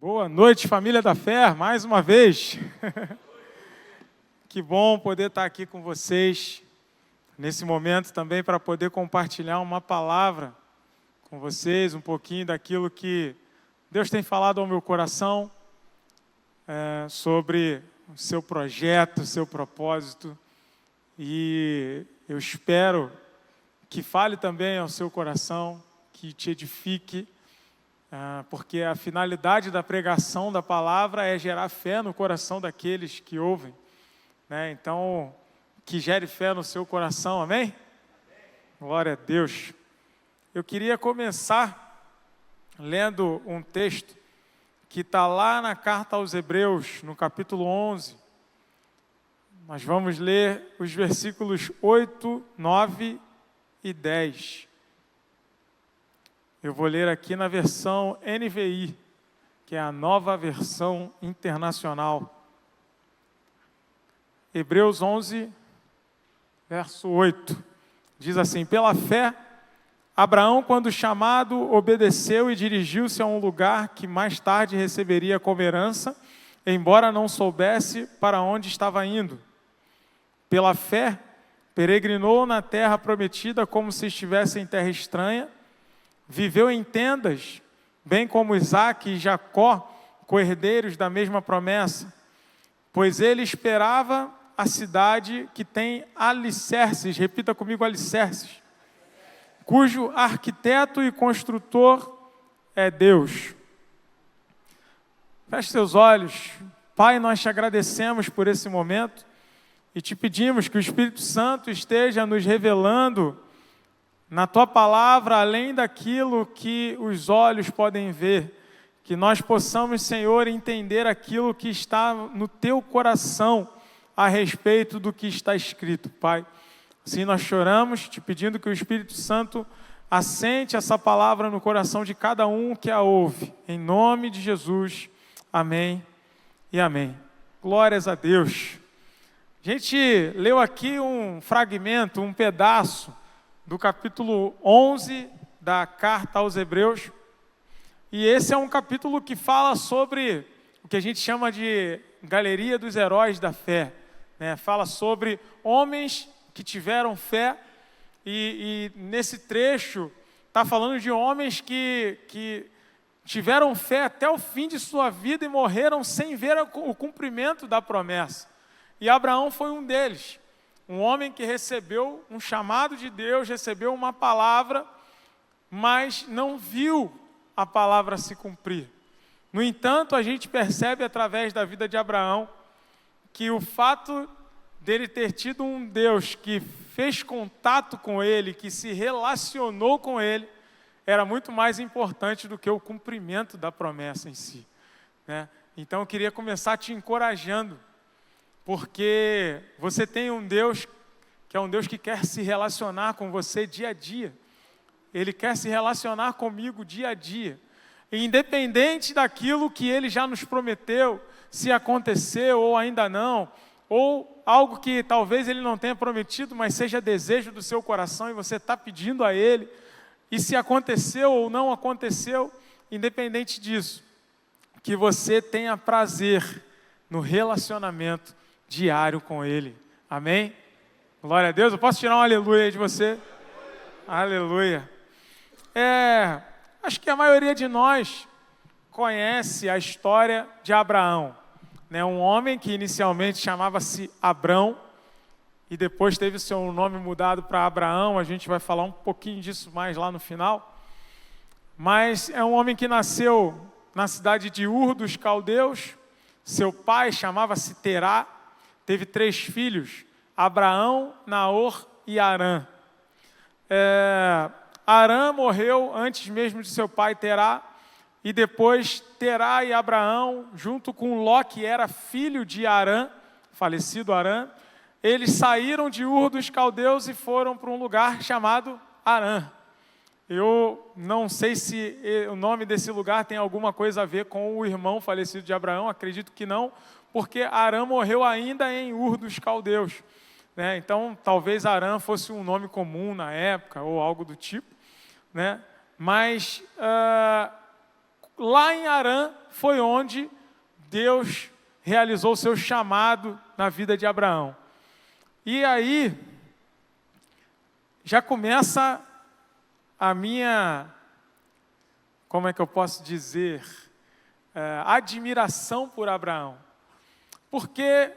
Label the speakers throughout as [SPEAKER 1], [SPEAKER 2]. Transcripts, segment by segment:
[SPEAKER 1] Boa noite, família da fé, mais uma vez. Que bom poder estar aqui com vocês nesse momento também para poder compartilhar uma palavra com vocês, um pouquinho daquilo que Deus tem falado ao meu coração sobre o seu projeto, o seu propósito, e eu espero que fale também ao seu coração, que te edifique, porque a finalidade da pregação da palavra é gerar fé no coração daqueles que ouvem, né? Então, que gere fé no seu coração, amém? Amém. Glória a Deus. Eu queria começar lendo um texto que está lá na carta aos Hebreus, no capítulo 11. Nós vamos ler os versículos 8, 9 e 10. Eu vou ler aqui na versão NVI, que é a nova versão internacional. Hebreus 11, verso 8. Diz assim: pela fé, Abraão, quando chamado, obedeceu e dirigiu-se a um lugar que mais tarde receberia como herança, embora não soubesse para onde estava indo. Pela fé, peregrinou na terra prometida como se estivesse em terra estranha, viveu em tendas, bem como Isaque e Jacó, co-herdeiros da mesma promessa, pois ele esperava a cidade que tem alicerces, repita comigo, alicerces, cujo arquiteto e construtor é Deus. Feche seus olhos. Pai, nós te agradecemos por esse momento e te pedimos que o Espírito Santo esteja nos revelando na Tua palavra, além daquilo que os olhos podem ver, que nós possamos, Senhor, entender aquilo que está no Teu coração a respeito do que está escrito, Pai. Assim nós choramos, te pedindo que o Espírito Santo assente essa palavra no coração de cada um que a ouve. Em nome de Jesus, amém e amém. Glórias a Deus. A gente leu aqui um fragmento, um pedaço do capítulo 11 da carta aos Hebreus. E esse é um capítulo que fala sobre o que a gente chama de galeria dos heróis da fé, né? Fala sobre homens que tiveram fé e nesse trecho está falando de homens que tiveram fé até o fim de sua vida e morreram sem ver o cumprimento da promessa. E Abraão foi um deles. Um homem que recebeu um chamado de Deus, recebeu uma palavra, mas não viu a palavra se cumprir. No entanto, a gente percebe através da vida de Abraão que o fato dele ter tido um Deus que fez contato com ele, que se relacionou com ele, era muito mais importante do que o cumprimento da promessa em si, né? Então eu queria começar te encorajando, porque você tem um Deus que é um Deus que quer se relacionar com você dia a dia. Ele quer se relacionar comigo dia a dia. E independente daquilo que Ele já nos prometeu, se aconteceu ou ainda não, ou algo que talvez Ele não tenha prometido, mas seja desejo do seu coração e você está pedindo a Ele, e se aconteceu ou não aconteceu, independente disso, que você tenha prazer no relacionamento diário com Ele. Amém? Glória a Deus. Eu posso tirar um aleluia aí de você? Aleluia. Acho que a maioria de nós conhece a história de Abraão, né? Um homem que inicialmente chamava-se Abrão e depois teve seu nome mudado para Abraão. A gente vai falar um pouquinho disso mais lá no final. Mas é um homem que nasceu na cidade de Ur dos Caldeus. Seu pai chamava-se Terá. Teve 3 filhos, Abraão, Naor e Harã. Harã morreu antes mesmo de seu pai Terá, e depois Terá e Abraão, junto com Ló, que era filho de Harã, falecido Harã, eles saíram de Ur dos Caldeus e foram para um lugar chamado Harã. Eu não sei se o nome desse lugar tem alguma coisa a ver com o irmão falecido de Abraão, acredito que não, porque Harã morreu ainda em Ur dos Caldeus, né? Então, talvez Harã fosse um nome comum na época, ou algo do tipo, né? Mas, lá em Harã foi onde Deus realizou o seu chamado na vida de Abraão. E aí, já começa a minha, como é que eu posso dizer, admiração por Abraão. Porque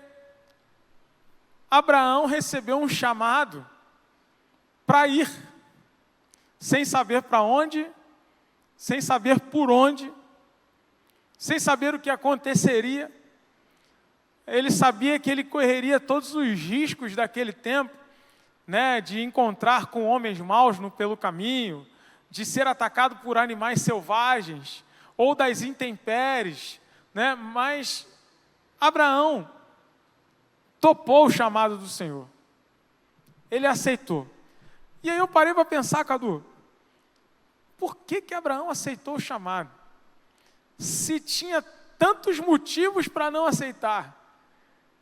[SPEAKER 1] Abraão recebeu um chamado para ir, sem saber para onde, sem saber por onde, sem saber o que aconteceria. Ele sabia que ele correria todos os riscos daquele tempo, né, de encontrar com homens maus pelo caminho, de ser atacado por animais selvagens, ou das intempéries, né? Mas Abraão topou o chamado do Senhor. Ele aceitou. E aí eu parei para pensar, Cadu, por que Abraão aceitou o chamado? Se tinha tantos motivos para não aceitar,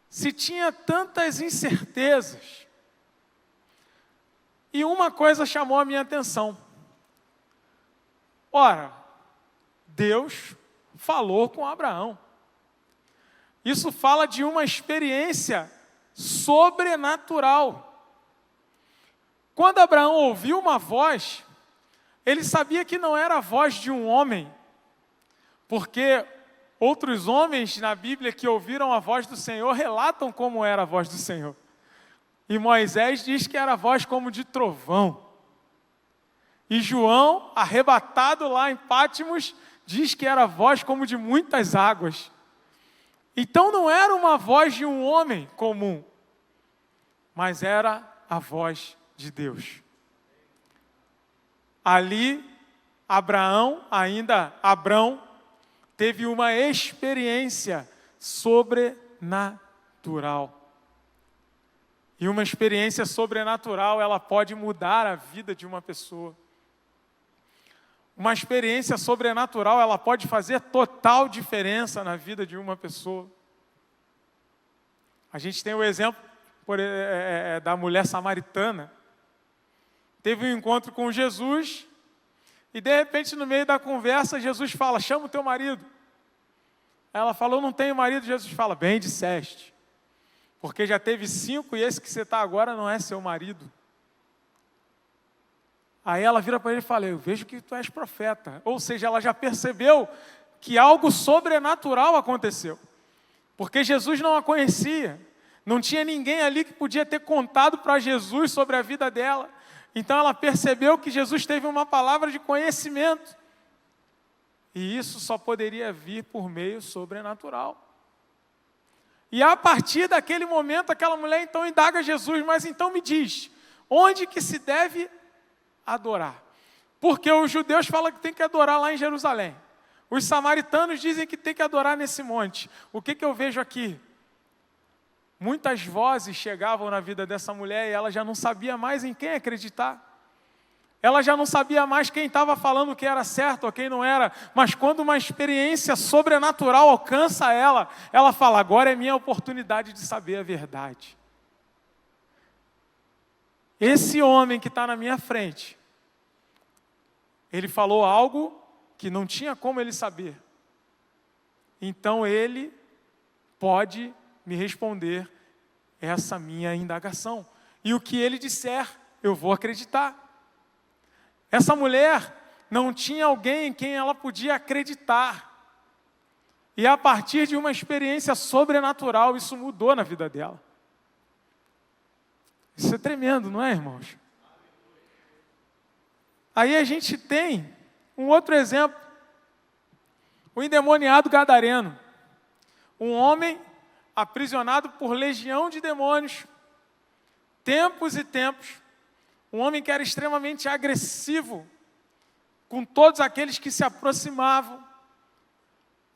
[SPEAKER 1] se tinha tantas incertezas. E uma coisa chamou a minha atenção. Ora, Deus falou com Abraão. Isso fala de uma experiência sobrenatural. Quando Abraão ouviu uma voz, ele sabia que não era a voz de um homem, porque outros homens na Bíblia que ouviram a voz do Senhor relatam como era a voz do Senhor. E Moisés diz que era a voz como de trovão. E João, arrebatado lá em Pátimos, diz que era a voz como de muitas águas. Então não era uma voz de um homem comum, mas era a voz de Deus. Ali, Abrão, teve uma experiência sobrenatural. E uma experiência sobrenatural, ela pode mudar a vida de uma pessoa. Uma experiência sobrenatural, ela pode fazer total diferença na vida de uma pessoa. A gente tem o exemplo da mulher samaritana. Teve um encontro com Jesus e, de repente, no meio da conversa, Jesus fala, chama o teu marido. Ela falou, não tenho marido. Jesus fala, bem disseste, porque já teve 5 e esse que você está agora não é seu marido. Aí ela vira para ele e fala, eu vejo que tu és profeta. Ou seja, ela já percebeu que algo sobrenatural aconteceu. Porque Jesus não a conhecia. Não tinha ninguém ali que podia ter contado para Jesus sobre a vida dela. Então ela percebeu que Jesus teve uma palavra de conhecimento. E isso só poderia vir por meio sobrenatural. E a partir daquele momento, aquela mulher então indaga Jesus, mas então me diz, onde que se deve adorar? Porque os judeus falam que tem que adorar lá em Jerusalém. Os samaritanos dizem que tem que adorar nesse monte. O que eu vejo aqui? Muitas vozes chegavam na vida dessa mulher e ela já não sabia mais em quem acreditar. Ela já não sabia mais quem estava falando o que era certo ou quem não era. Mas quando uma experiência sobrenatural alcança ela, ela fala, agora é minha oportunidade de saber a verdade. Esse homem que está na minha frente, ele falou algo que não tinha como ele saber. Então ele pode me responder essa minha indagação. E o que ele disser, eu vou acreditar. Essa mulher não tinha alguém em quem ela podia acreditar. E a partir de uma experiência sobrenatural, isso mudou na vida dela. Isso é tremendo, não é, irmãos? Aí a gente tem um outro exemplo. O endemoniado gadareno. Um homem aprisionado por legião de demônios. Tempos e tempos. Um homem que era extremamente agressivo com todos aqueles que se aproximavam.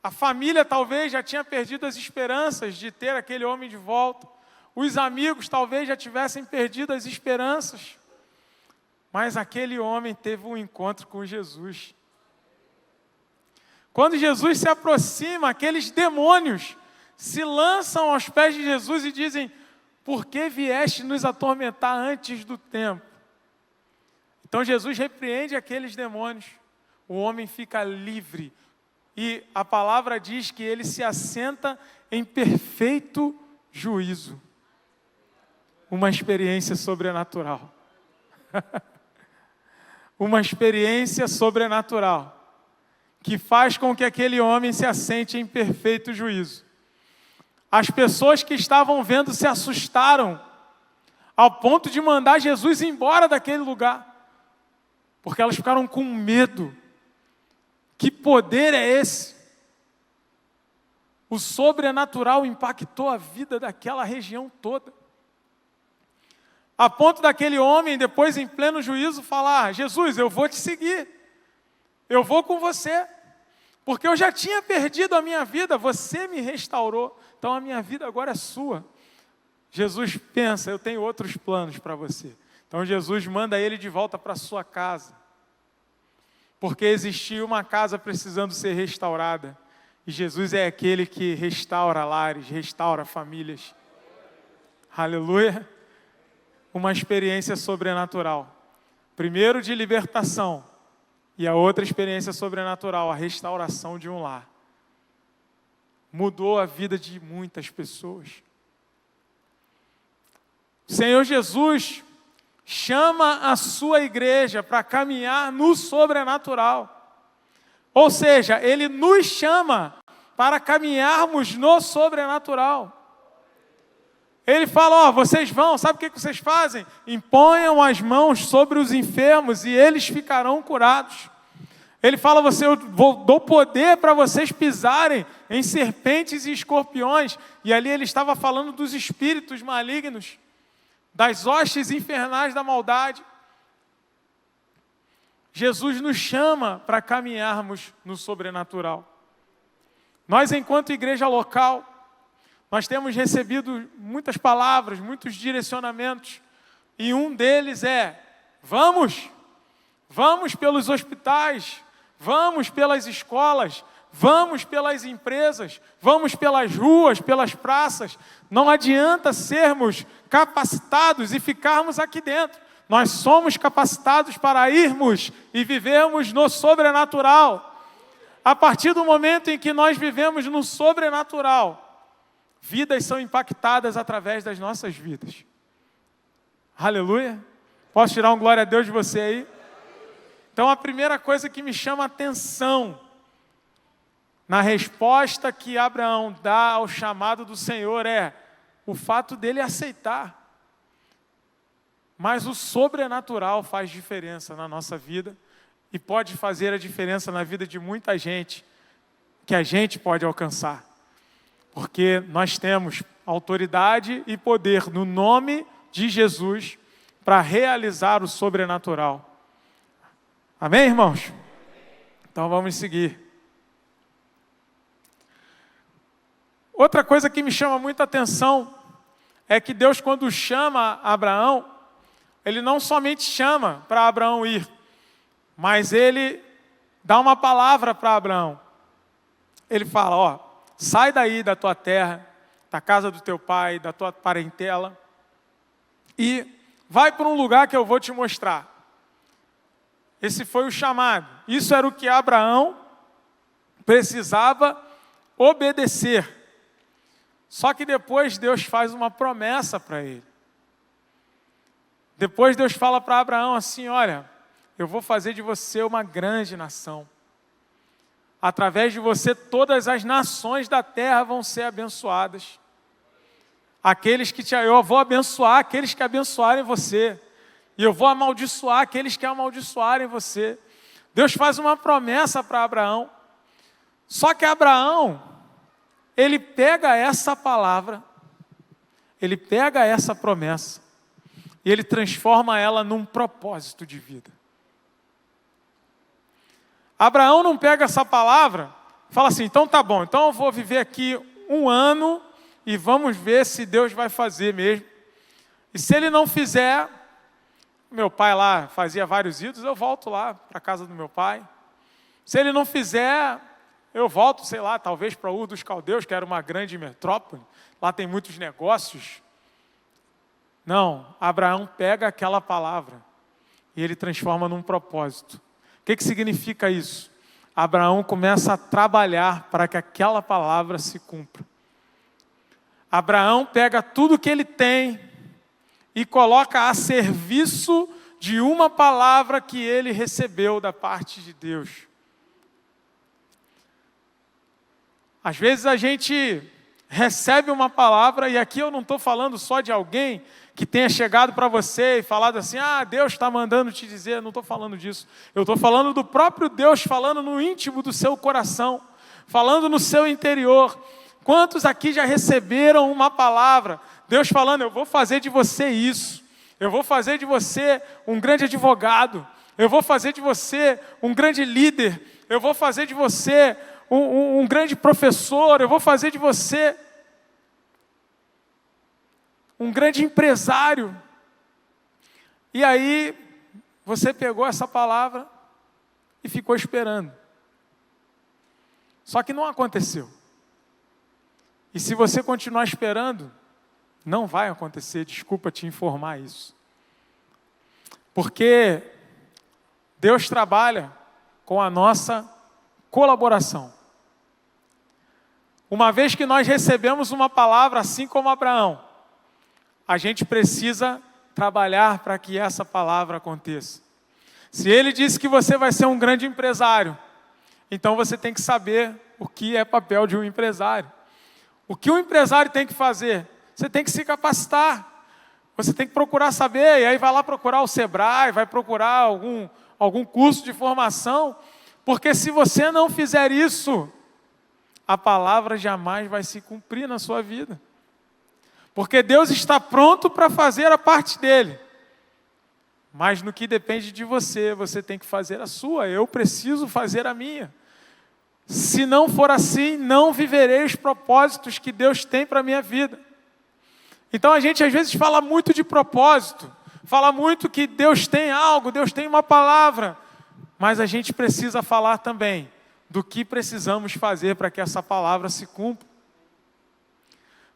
[SPEAKER 1] A família talvez já tinha perdido as esperanças de ter aquele homem de volta. Os amigos talvez já tivessem perdido as esperanças. Mas aquele homem teve um encontro com Jesus. Quando Jesus se aproxima, aqueles demônios se lançam aos pés de Jesus e dizem, por que vieste nos atormentar antes do tempo? Então Jesus repreende aqueles demônios. O homem fica livre, e a palavra diz que ele se assenta em perfeito juízo. Uma experiência sobrenatural. Uma experiência sobrenatural que faz com que aquele homem se assente em perfeito juízo. As pessoas que estavam vendo se assustaram ao ponto de mandar Jesus embora daquele lugar, porque elas ficaram com medo. Que poder é esse? O sobrenatural impactou a vida daquela região toda. A ponto daquele homem, depois em pleno juízo, falar: Jesus, eu vou te seguir. Eu vou com você. Porque eu já tinha perdido a minha vida, você me restaurou. Então a minha vida agora é sua. Jesus pensa: eu tenho outros planos para você. Então Jesus manda ele de volta para sua casa. Porque existia uma casa precisando ser restaurada. E Jesus é aquele que restaura lares, restaura famílias. Aleluia. Uma experiência sobrenatural. Primeiro de libertação. E a outra experiência sobrenatural, a restauração de um lar. Mudou a vida de muitas pessoas. O Senhor Jesus chama a sua igreja para caminhar no sobrenatural. Ou seja, Ele nos chama para caminharmos no sobrenatural. Ele fala: vocês vão, sabe o que vocês fazem? Imponham as mãos sobre os enfermos e eles ficarão curados. Ele fala: eu dou poder para vocês pisarem em serpentes e escorpiões. E ali ele estava falando dos espíritos malignos, das hostes infernais da maldade. Jesus nos chama para caminharmos no sobrenatural. Nós, enquanto igreja local, nós temos recebido muitas palavras, muitos direcionamentos, e um deles é: vamos pelos hospitais, vamos pelas escolas, vamos pelas empresas, vamos pelas ruas, pelas praças. Não adianta sermos capacitados e ficarmos aqui dentro. Nós somos capacitados para irmos e vivermos no sobrenatural. A partir do momento em que nós vivemos no sobrenatural, vidas são impactadas através das nossas vidas. Aleluia. Posso tirar um glória a Deus de você aí? Então a primeira coisa que me chama a atenção na resposta que Abraão dá ao chamado do Senhor é o fato dele aceitar. Mas o sobrenatural faz diferença na nossa vida e pode fazer a diferença na vida de muita gente que a gente pode alcançar. Porque nós temos autoridade e poder no nome de Jesus para realizar o sobrenatural. Amém, irmãos? Então vamos seguir. Outra coisa que me chama muita atenção é que Deus, quando chama Abraão, Ele não somente chama para Abraão ir, mas Ele dá uma palavra para Abraão. Ele fala: sai daí da tua terra, da casa do teu pai, da tua parentela, e vai para um lugar que eu vou te mostrar. Esse foi o chamado. Isso era o que Abraão precisava obedecer. Só que depois Deus faz uma promessa para ele. Depois Deus fala para Abraão assim: olha, eu vou fazer de você uma grande nação. Através de você todas as nações da terra vão ser abençoadas. Eu vou abençoar aqueles que abençoarem você. E eu vou amaldiçoar aqueles que amaldiçoarem você. Deus faz uma promessa para Abraão. Só que Abraão, ele pega essa palavra, ele pega essa promessa, e ele transforma ela num propósito de vida. Abraão não pega essa palavra e fala assim: então tá bom, então eu vou viver aqui 1 ano e vamos ver se Deus vai fazer mesmo. E se ele não fizer, meu pai lá fazia vários ídolos, eu volto lá para a casa do meu pai. Se ele não fizer, eu volto, sei lá, talvez para Ur dos Caldeus, que era uma grande metrópole, lá tem muitos negócios. Não, Abraão pega aquela palavra e ele transforma num propósito. O que significa isso? Abraão começa a trabalhar para que aquela palavra se cumpra. Abraão pega tudo que ele tem e coloca a serviço de uma palavra que ele recebeu da parte de Deus. Às vezes a gente recebe uma palavra, e aqui eu não estou falando só de alguém que tenha chegado para você e falado assim, Deus está mandando te dizer, não estou falando disso. Eu estou falando do próprio Deus, falando no íntimo do seu coração, falando no seu interior. Quantos aqui já receberam uma palavra? Deus falando, eu vou fazer de você isso. Eu vou fazer de você um grande advogado. Eu vou fazer de você um grande líder. Eu vou fazer de você um grande professor. Eu vou fazer de você um grande empresário. E aí, você pegou essa palavra e ficou esperando. Só que não aconteceu. E se você continuar esperando, não vai acontecer, desculpa te informar isso. Porque Deus trabalha com a nossa colaboração. Uma vez que nós recebemos uma palavra, assim como Abraão, a gente precisa trabalhar para que essa palavra aconteça. Se ele disse que você vai ser um grande empresário, então você tem que saber o que é papel de um empresário. O que um empresário tem que fazer? Você tem que se capacitar. Você tem que procurar saber, e aí vai lá procurar o Sebrae, vai procurar algum curso de formação, porque se você não fizer isso, a palavra jamais vai se cumprir na sua vida. Porque Deus está pronto para fazer a parte dele. Mas no que depende de você, você tem que fazer a sua. Eu preciso fazer a minha. Se não for assim, não viverei os propósitos que Deus tem para a minha vida. Então a gente às vezes fala muito de propósito. Fala muito que Deus tem algo, Deus tem uma palavra. Mas a gente precisa falar também do que precisamos fazer para que essa palavra se cumpra.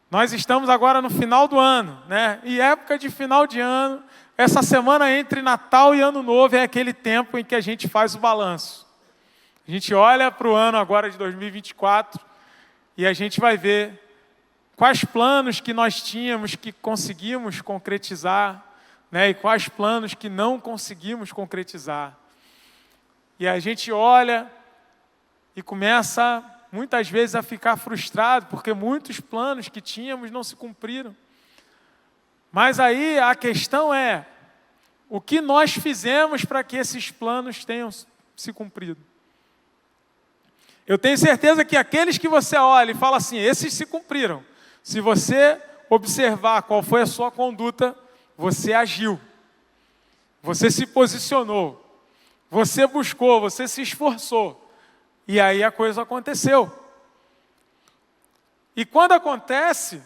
[SPEAKER 1] Nós estamos agora no final do ano, né? E época de final de ano, essa semana entre Natal e Ano Novo é aquele tempo em que a gente faz o balanço. A gente olha para o ano agora de 2024 e a gente vai ver quais planos que nós tínhamos que conseguimos concretizar, né? E quais planos que não conseguimos concretizar. E a gente olha e começa muitas vezes a ficar frustrado, porque muitos planos que tínhamos não se cumpriram. Mas aí a questão é, o que nós fizemos para que esses planos tenham se cumprido? Eu tenho certeza que aqueles que você olha e fala assim, esses se cumpriram. Se você observar qual foi a sua conduta, você agiu. Você se posicionou. Você buscou, você se esforçou. E aí a coisa aconteceu. E quando acontece,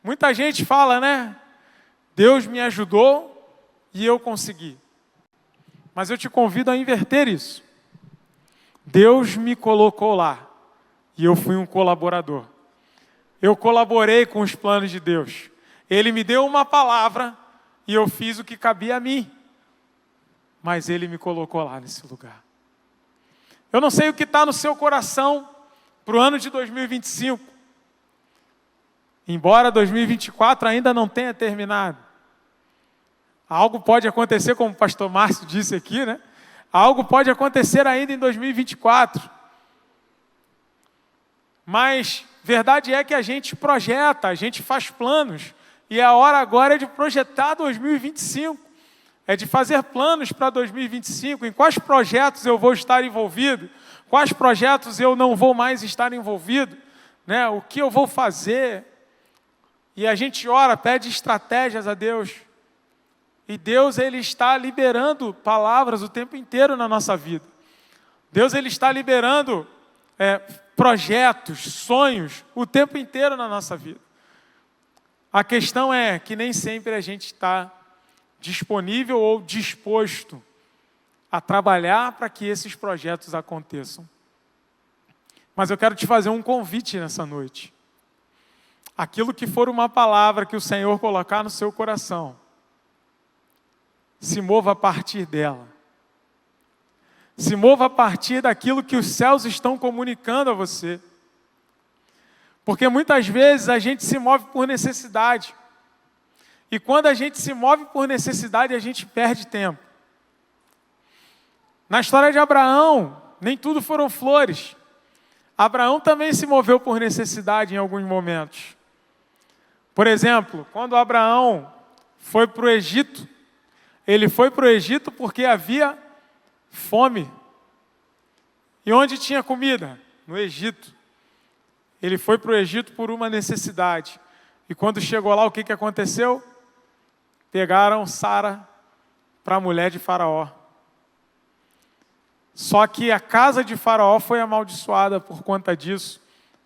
[SPEAKER 1] muita gente fala, né? Deus me ajudou e eu consegui. Mas eu te convido a inverter isso. Deus me colocou lá e eu fui um colaborador. Eu colaborei com os planos de Deus. Ele me deu uma palavra e eu fiz o que cabia a mim. Mas Ele me colocou lá nesse lugar. Eu não sei o que está no seu coração para o ano de 2025. Embora 2024 ainda não tenha terminado. Algo pode acontecer, como o pastor Márcio disse aqui, né? Algo pode acontecer ainda em 2024. Mas verdade é que a gente projeta, a gente faz planos. E a hora agora é de projetar 2025. É de fazer planos para 2025, em quais projetos eu vou estar envolvido, quais projetos eu não vou mais estar envolvido, né? O que eu vou fazer. E a gente ora, pede estratégias a Deus. E Deus, Ele está liberando palavras o tempo inteiro na nossa vida. Deus, Ele está liberando projetos, sonhos, o tempo inteiro na nossa vida. A questão é que nem sempre a gente está disponível ou disposto a trabalhar para que esses projetos aconteçam. Mas eu quero te fazer um convite nessa noite. Aquilo que for uma palavra que o Senhor colocar no seu coração, se mova a partir dela. Se mova a partir daquilo que os céus estão comunicando a você. Porque muitas vezes a gente se move por necessidade. E quando a gente se move por necessidade, a gente perde tempo. Na história de Abraão, nem tudo foram flores. Abraão também se moveu por necessidade em alguns momentos. Por exemplo, quando Abraão foi para o Egito, ele foi para o Egito porque havia fome. E onde tinha comida? No Egito. Ele foi para o Egito por uma necessidade. E quando chegou lá, o que aconteceu? Pegaram Sara para a mulher de Faraó. Só que a casa de Faraó foi amaldiçoada por conta disso.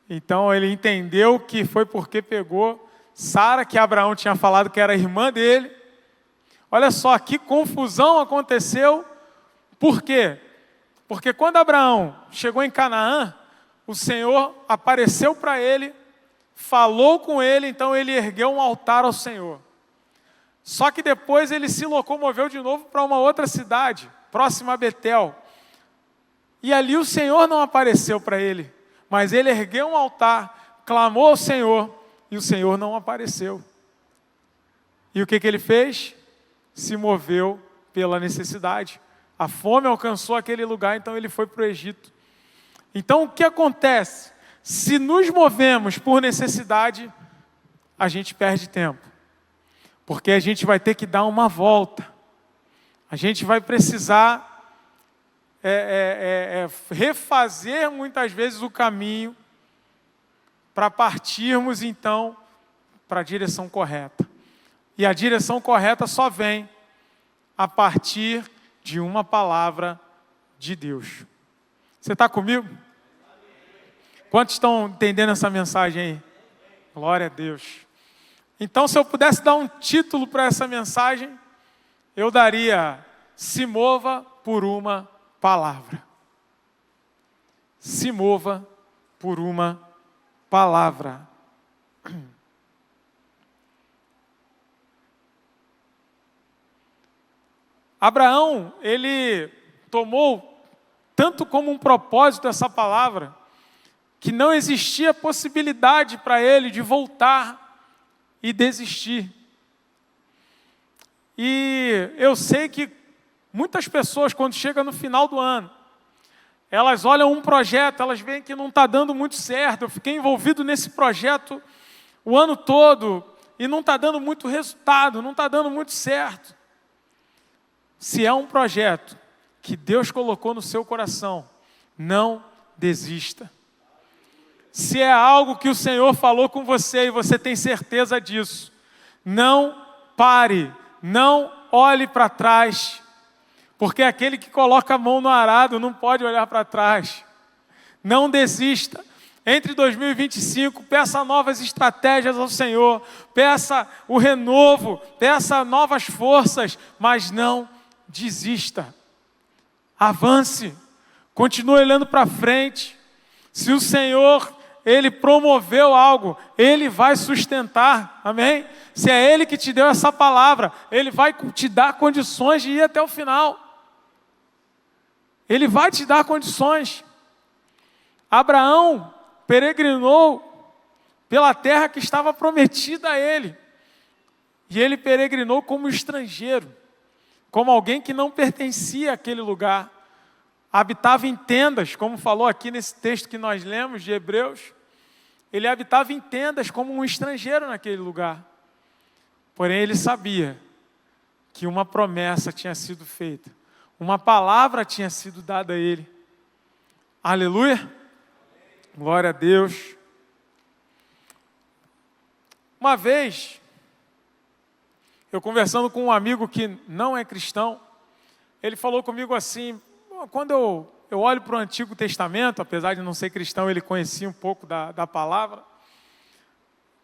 [SPEAKER 1] Então ele entendeu que foi porque pegou Sara, que Abraão tinha falado que era irmã dele. Olha só que confusão aconteceu. Por quê? Porque quando Abraão chegou em Canaã, o Senhor apareceu para ele, falou com ele, então ele ergueu um altar ao Senhor. Só que depois ele se locomoveu de novo para uma outra cidade, próxima a Betel. E ali o Senhor não apareceu para ele, mas ele ergueu um altar, clamou ao Senhor, e o Senhor não apareceu. E o que ele fez? Se moveu pela necessidade. A fome alcançou aquele lugar, então ele foi para o Egito. Então o que acontece? Se nos movemos por necessidade, a gente perde tempo. Porque a gente vai ter que dar uma volta. A gente vai precisar refazer muitas vezes o caminho para partirmos então para a direção correta. E a direção correta só vem a partir de uma palavra de Deus. Você está comigo? Quantos estão entendendo essa mensagem aí? Glória a Deus. Então, se eu pudesse dar um título para essa mensagem, eu daria: se mova por uma palavra. Se mova por uma palavra. Abraão, ele tomou tanto como um propósito essa palavra, que não existia possibilidade para ele de voltar e desistir. E eu sei que muitas pessoas, quando chega no final do ano, elas olham um projeto, elas veem que não está dando muito certo. Eu fiquei envolvido nesse projeto o ano todo e não está dando muito resultado, não está dando muito certo. Se é um projeto que Deus colocou no seu coração, não desista. Se é algo que o Senhor falou com você e você tem certeza disso, não pare, não olhe para trás, porque aquele que coloca a mão no arado não pode olhar para trás. Não desista. Entre 2025, peça novas estratégias ao Senhor, peça o renovo, peça novas forças, mas não desista. Avance, continue olhando para frente. Se o Senhor, Ele promoveu algo, Ele vai sustentar, amém? Se é Ele que te deu essa palavra, Ele vai te dar condições de ir até o final. Ele vai te dar condições. Abraão peregrinou pela terra que estava prometida a ele. E ele peregrinou como estrangeiro, como alguém que não pertencia àquele lugar. Habitava em tendas, como falou aqui nesse texto que nós lemos de Hebreus. Ele habitava em tendas como um estrangeiro naquele lugar. Porém, ele sabia que uma promessa tinha sido feita. Uma palavra tinha sido dada a ele. Aleluia. Glória a Deus. Uma vez, eu conversando com um amigo que não é cristão, ele falou comigo assim: quando eu olho para o Antigo Testamento, apesar de não ser cristão, ele conhecia um pouco da palavra.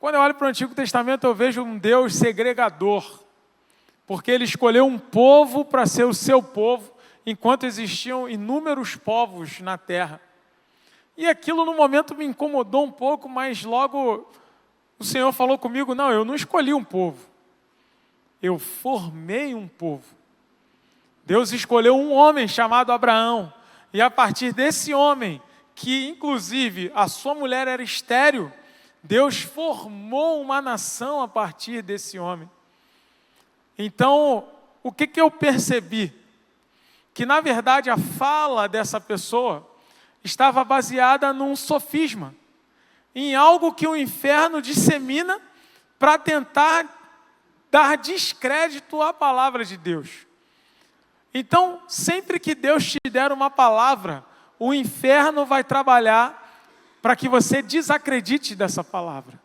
[SPEAKER 1] Quando eu olho para o Antigo Testamento, eu vejo um Deus segregador, porque Ele escolheu um povo para ser o seu povo, enquanto existiam inúmeros povos na terra. E aquilo no momento me incomodou um pouco, mas logo o Senhor falou comigo: não, eu não escolhi um povo, eu formei um povo. Deus escolheu um homem chamado Abraão E a partir desse homem, que inclusive a sua mulher era estéril, Deus formou uma nação a partir desse homem. Então, o que eu percebi? Que na verdade a fala dessa pessoa estava baseada num sofisma, em algo que o inferno dissemina para tentar dar descrédito à palavra de Deus. Então, sempre que Deus te der uma palavra, o inferno vai trabalhar para que você desacredite dessa palavra.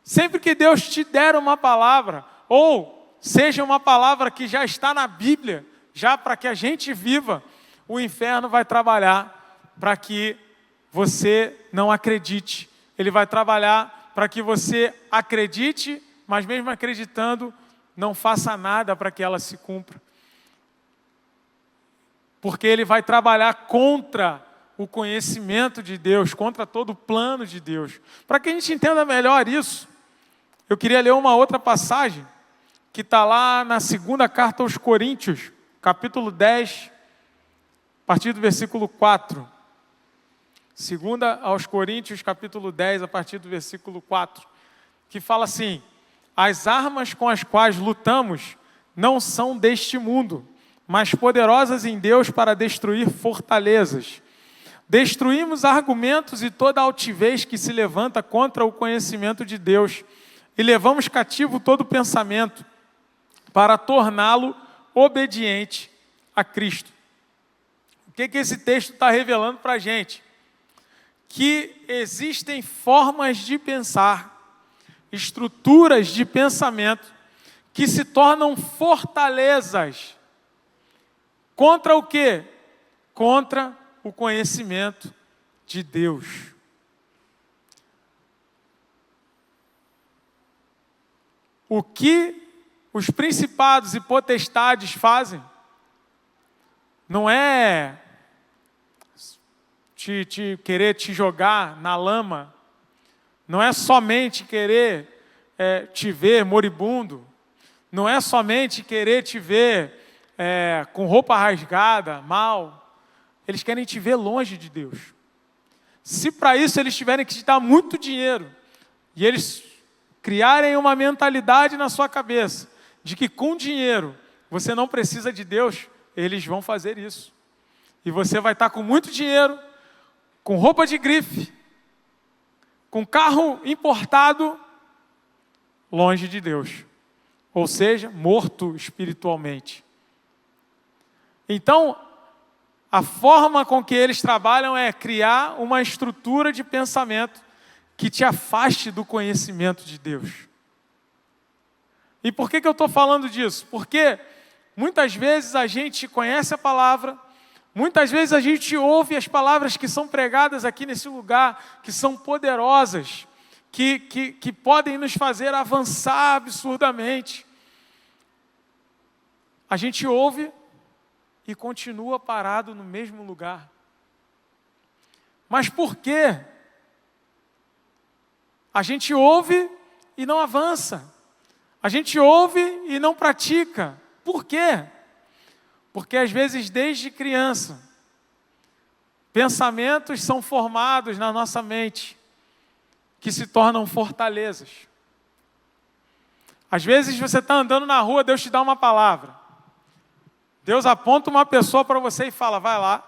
[SPEAKER 1] Sempre que Deus te der uma palavra, ou seja uma palavra que já está na Bíblia, já para que a gente viva, o inferno vai trabalhar para que você não acredite. Ele vai trabalhar para que você acredite, mas mesmo acreditando, não faça nada para que ela se cumpra. Porque ele vai trabalhar contra o conhecimento de Deus, contra todo o plano de Deus. Para que a gente entenda melhor isso, eu queria ler uma outra passagem, que está lá na segunda carta aos Coríntios, capítulo 10, a partir do versículo 4. Segunda aos Coríntios, capítulo 10, a partir do versículo 4, que fala assim: as armas com as quais lutamos não são deste mundo, mas poderosas em Deus para destruir fortalezas. Destruímos argumentos e toda altivez que se levanta contra o conhecimento de Deus, e levamos cativo todo pensamento para torná-lo obediente a Cristo. O que esse texto está revelando para a gente? Que existem formas de pensar, estruturas de pensamento, que se tornam fortalezas. Contra o quê? Contra o conhecimento de Deus. O que os principados e potestades fazem não é querer te jogar na lama, não é somente querer te ver moribundo, não é somente querer te ver com roupa rasgada, mal. Eles querem te ver longe de Deus. Se para isso eles tiverem que te dar muito dinheiro, e eles criarem uma mentalidade na sua cabeça, de que com dinheiro você não precisa de Deus, eles vão fazer isso. E você vai estar com muito dinheiro, com roupa de grife, com carro importado, longe de Deus. Ou seja, morto espiritualmente. Então, a forma com que eles trabalham é criar uma estrutura de pensamento que te afaste do conhecimento de Deus. E por que eu estou falando disso? Porque muitas vezes a gente conhece a palavra, muitas vezes a gente ouve as palavras que são pregadas aqui nesse lugar, que são poderosas, que podem nos fazer avançar absurdamente. A gente ouve e continua parado no mesmo lugar. Mas por quê? A gente ouve e não avança. A gente ouve e não pratica. Por quê? Porque às vezes desde criança, pensamentos são formados na nossa mente, que se tornam fortalezas. Às vezes você está andando na rua, Deus te dá uma palavra. Deus aponta uma pessoa para você e fala, vai lá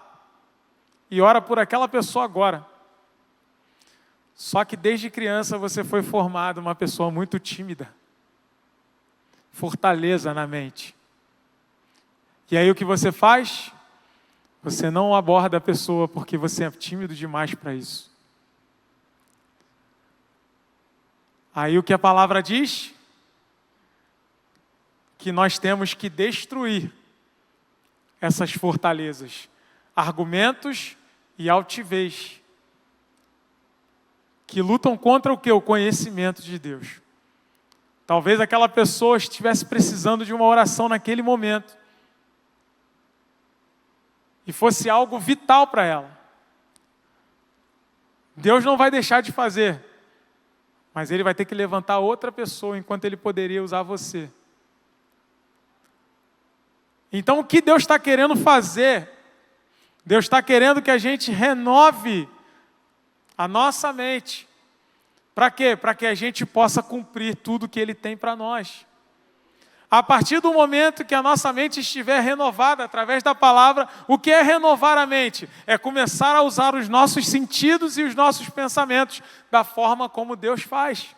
[SPEAKER 1] e ora por aquela pessoa agora. Só que desde criança você foi formado uma pessoa muito tímida. Fortaleza na mente. E aí o que você faz? Você não aborda a pessoa porque você é tímido demais para isso. Aí o que a palavra diz? Que nós temos que destruir essas fortalezas, argumentos e altivez, que lutam contra o quê? O conhecimento de Deus. Talvez aquela pessoa estivesse precisando de uma oração naquele momento, e fosse algo vital para ela. Deus não vai deixar de fazer, mas Ele vai ter que levantar outra pessoa, enquanto Ele poderia usar você. Então, o que Deus está querendo fazer Deus está querendo que a gente renove a nossa mente. Para quê? Para que a gente possa cumprir tudo que Ele tem para nós. A partir do momento que a nossa mente estiver renovada através da palavra, o que é renovar a mente? É começar a usar os nossos sentidos e os nossos pensamentos da forma como Deus faz.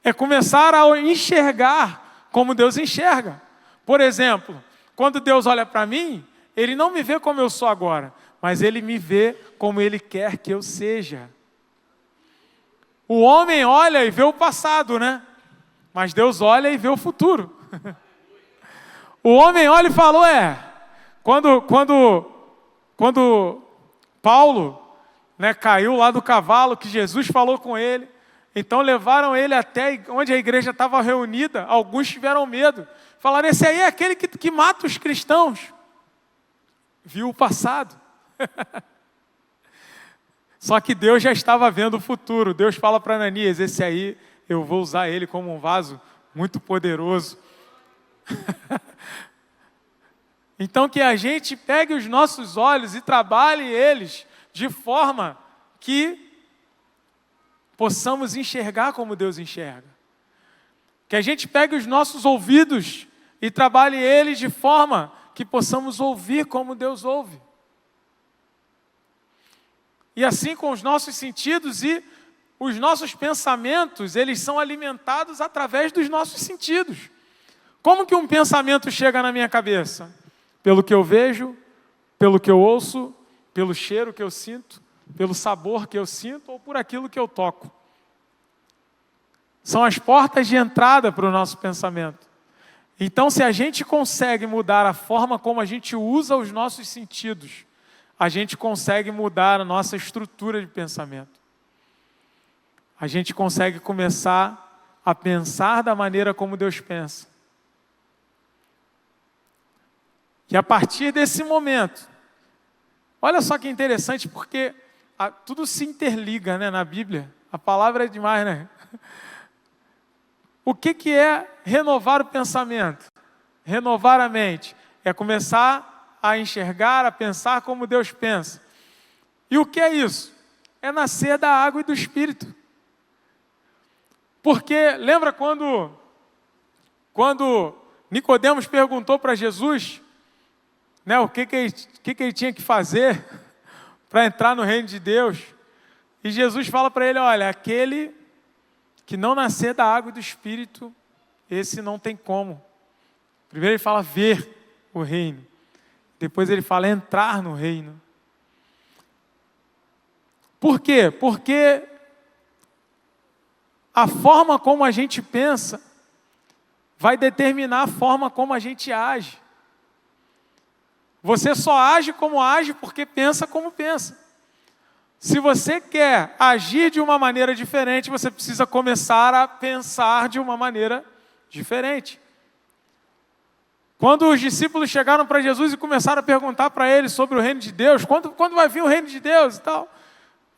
[SPEAKER 1] É começar a enxergar como Deus enxerga. Por exemplo, quando Deus olha para mim, Ele não me vê como eu sou agora, mas Ele me vê como Ele quer que eu seja. O homem olha e vê o passado, né? Mas Deus olha e vê o futuro. O homem olha e falou, quando Paulo, né, caiu lá do cavalo, que Jesus falou com ele, então levaram ele até onde a igreja estava reunida, alguns tiveram medo, falaram, esse aí é aquele que mata os cristãos. Viu o passado. Só que Deus já estava vendo o futuro. Deus fala para Ananias, esse aí eu vou usar ele como um vaso muito poderoso. Então que a gente pegue os nossos olhos e trabalhe eles de forma que possamos enxergar como Deus enxerga. Que a gente pegue os nossos ouvidos e trabalhe eles de forma que possamos ouvir como Deus ouve. E assim com os nossos sentidos e os nossos pensamentos, eles são alimentados através dos nossos sentidos. Como que um pensamento chega na minha cabeça? Pelo que eu vejo, pelo que eu ouço, pelo cheiro que eu sinto, pelo sabor que eu sinto ou por aquilo que eu toco. São as portas de entrada para o nosso pensamento. Então, se a gente consegue mudar a forma como a gente usa os nossos sentidos, a gente consegue mudar a nossa estrutura de pensamento. A gente consegue começar a pensar da maneira como Deus pensa. E a partir desse momento, olha só que interessante, porque tudo se interliga, né, na Bíblia. A palavra é demais, né? O que é renovar o pensamento? Renovar a mente. É começar a enxergar, a pensar como Deus pensa. E o que é isso? É nascer da água e do Espírito. Porque, lembra quando Nicodemos perguntou para Jesus, né, o que ele tinha que fazer para entrar no reino de Deus? E Jesus fala para ele, olha, aquele que não nascer da água e do Espírito, esse não tem como. Primeiro ele fala ver o reino. Depois ele fala entrar no reino. Por quê? Porque a forma como a gente pensa vai determinar a forma como a gente age. Você só age como age porque pensa como pensa. Se você quer agir de uma maneira diferente, você precisa começar a pensar de uma maneira diferente. Quando os discípulos chegaram para Jesus e começaram a perguntar para ele sobre o reino de Deus, quando vai vir o reino de Deus e tal,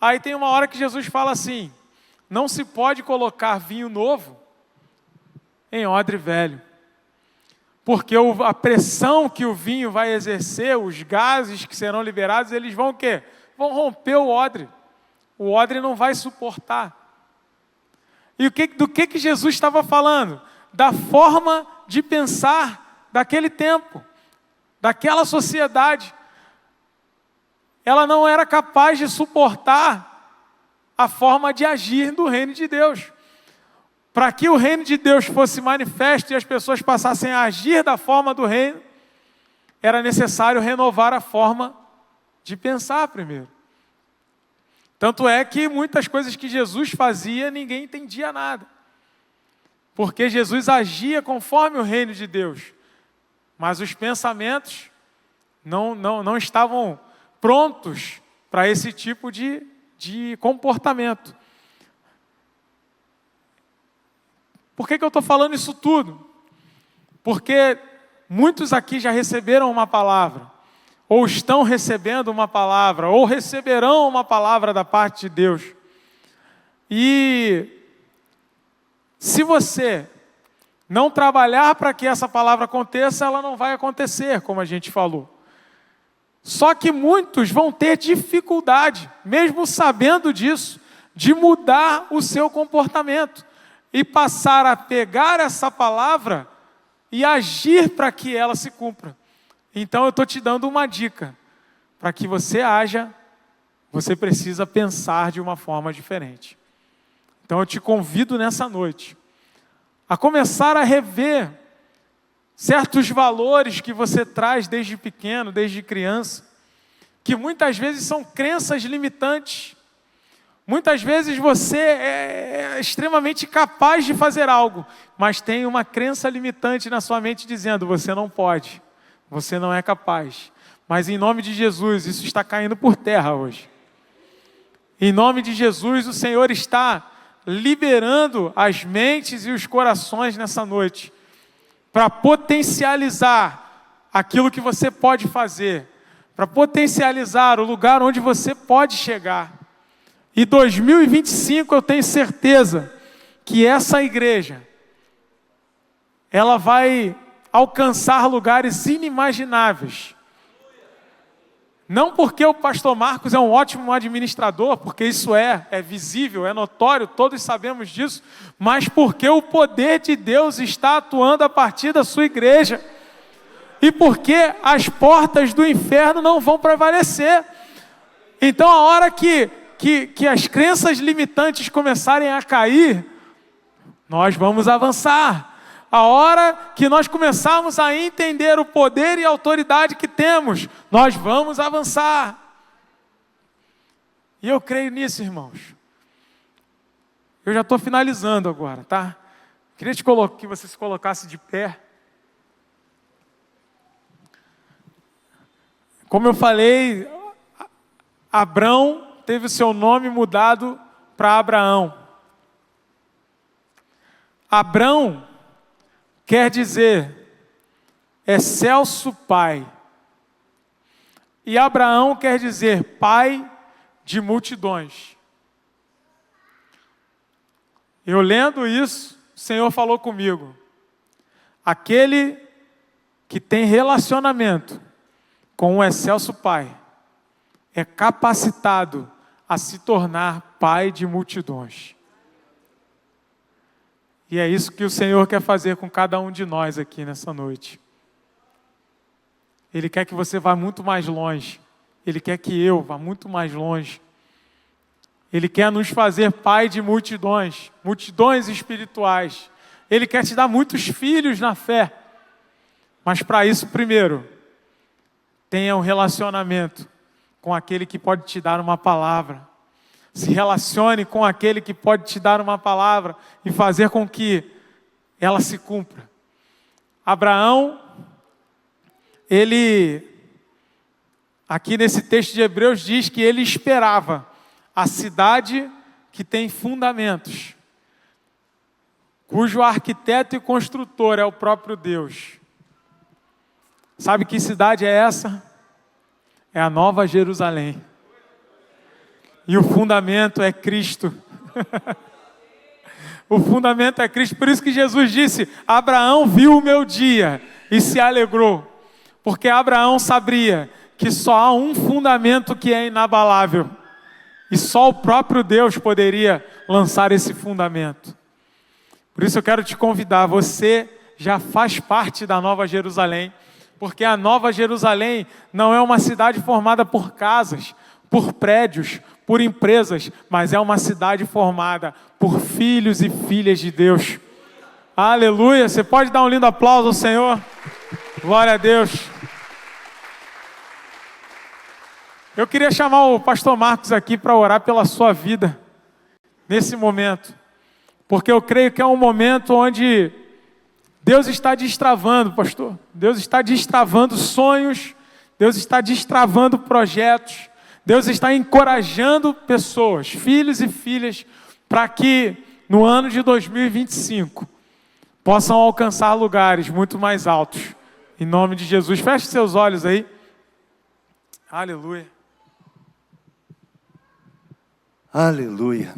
[SPEAKER 1] aí tem uma hora que Jesus fala assim, não se pode colocar vinho novo em odre velho, porque a pressão que o vinho vai exercer, os gases que serão liberados, eles vão o quê? Vão romper o odre. O odre não vai suportar. E do que Jesus estava falando? Da forma de pensar daquele tempo, daquela sociedade. Ela não era capaz de suportar a forma de agir do reino de Deus. Para que o reino de Deus fosse manifesto e as pessoas passassem a agir da forma do reino, era necessário renovar a forma de pensar primeiro. Tanto é que muitas coisas que Jesus fazia, ninguém entendia nada. Porque Jesus agia conforme o reino de Deus. Mas os pensamentos não estavam prontos para esse tipo de comportamento. Por que eu estou falando isso tudo? Porque muitos aqui já receberam uma palavra, ou estão recebendo uma palavra, ou receberão uma palavra da parte de Deus. E se você não trabalhar para que essa palavra aconteça, ela não vai acontecer, como a gente falou. Só que muitos vão ter dificuldade, mesmo sabendo disso, de mudar o seu comportamento e passar a pegar essa palavra e agir para que ela se cumpra. Então eu estou te dando uma dica. Para que você haja, você precisa pensar de uma forma diferente. Então eu te convido nessa noite a começar a rever certos valores que você traz desde pequeno, desde criança, que muitas vezes são crenças limitantes. Muitas vezes você é extremamente capaz de fazer algo, mas tem uma crença limitante na sua mente dizendo: você não pode, você não é capaz. Mas em nome de Jesus, isso está caindo por terra hoje. Em nome de Jesus, o Senhor está liberando as mentes e os corações nessa noite, para potencializar aquilo que você pode fazer, para potencializar o lugar onde você pode chegar. E 2025 eu tenho certeza que essa igreja, ela vai alcançar lugares inimagináveis. Não porque o pastor Marcos é um ótimo administrador, porque isso é visível, é notório, todos sabemos disso, mas porque o poder de Deus está atuando a partir da sua igreja. E porque as portas do inferno não vão prevalecer. Então a hora que as crenças limitantes começarem a cair, nós vamos avançar. A hora que nós começarmos a entender o poder e a autoridade que temos, nós vamos avançar. E eu creio nisso, irmãos. Eu já estou finalizando agora, tá? Queria que você se colocasse de pé. Como eu falei, Abrão teve o seu nome mudado para Abraão. Abrão quer dizer excelso pai. E Abraão quer dizer pai de multidões. Eu lendo isso, o Senhor falou comigo: aquele que tem relacionamento com o excelso pai é capacitado a se tornar pai de multidões. E é isso que o Senhor quer fazer com cada um de nós aqui nessa noite. Ele quer que você vá muito mais longe. Ele quer que eu vá muito mais longe. Ele quer nos fazer pai de multidões, multidões espirituais. Ele quer te dar muitos filhos na fé. Mas para isso, primeiro, tenha um relacionamento com aquele que pode te dar uma palavra. Se relacione com aquele que pode te dar uma palavra e fazer com que ela se cumpra. Abraão, ele, aqui nesse texto de Hebreus, diz que ele esperava a cidade que tem fundamentos, cujo arquiteto e construtor é o próprio Deus. Sabe que cidade é essa? É a Nova Jerusalém. E o fundamento é Cristo. O fundamento é Cristo. Por isso que Jesus disse: Abraão viu o meu dia e se alegrou. Porque Abraão sabia que só há um fundamento que é inabalável. E só o próprio Deus poderia lançar esse fundamento. Por isso eu quero te convidar, você já faz parte da Nova Jerusalém. Porque a Nova Jerusalém não é uma cidade formada por casas, por prédios, por empresas, mas é uma cidade formada por filhos e filhas de Deus. Aleluia! Você pode dar um lindo aplauso ao Senhor? Glória a Deus! Eu queria chamar o pastor Marcos aqui para orar pela sua vida, nesse momento. Porque eu creio que é um momento onde Deus está destravando, pastor. Deus está destravando sonhos, Deus está destravando projetos, Deus está encorajando pessoas, filhos e filhas, para que no ano de 2025 possam alcançar lugares muito mais altos. Em nome de Jesus. Feche seus olhos aí. Aleluia.
[SPEAKER 2] Aleluia.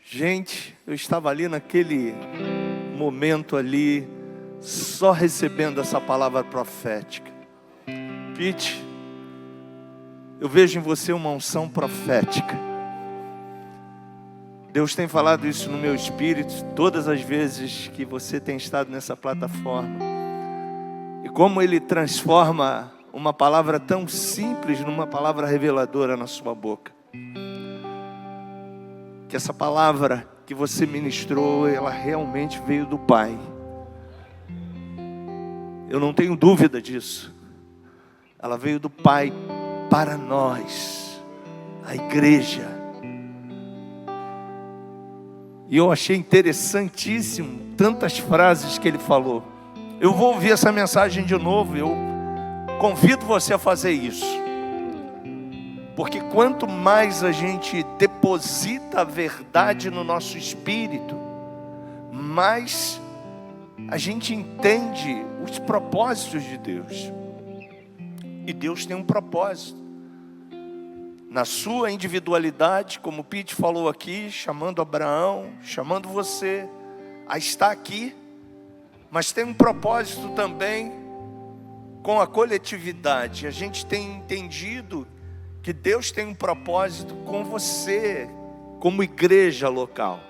[SPEAKER 2] Gente, eu estava ali naquele momento ali, só recebendo essa palavra profética. Pete, Eu vejo em você uma unção profética. Deus tem falado isso no meu espírito todas as vezes que você tem estado nessa plataforma. E como Ele transforma uma palavra tão simples numa palavra reveladora na sua boca. Que essa palavra que você ministrou, ela realmente veio do Pai. Eu não tenho dúvida disso. Ela veio do Pai para nós, a igreja. E eu achei interessantíssimo tantas frases que ele falou. Eu vou ouvir essa mensagem de novo. Eu convido você a fazer isso. Porque quanto mais a gente deposita a verdade no nosso espírito, mais a gente entende os propósitos de Deus. E Deus tem um propósito. Na sua individualidade, como o Pete falou aqui, chamando Abraão, chamando você a estar aqui. Mas tem um propósito também com a coletividade. A gente tem entendido que Deus tem um propósito com você, como igreja local.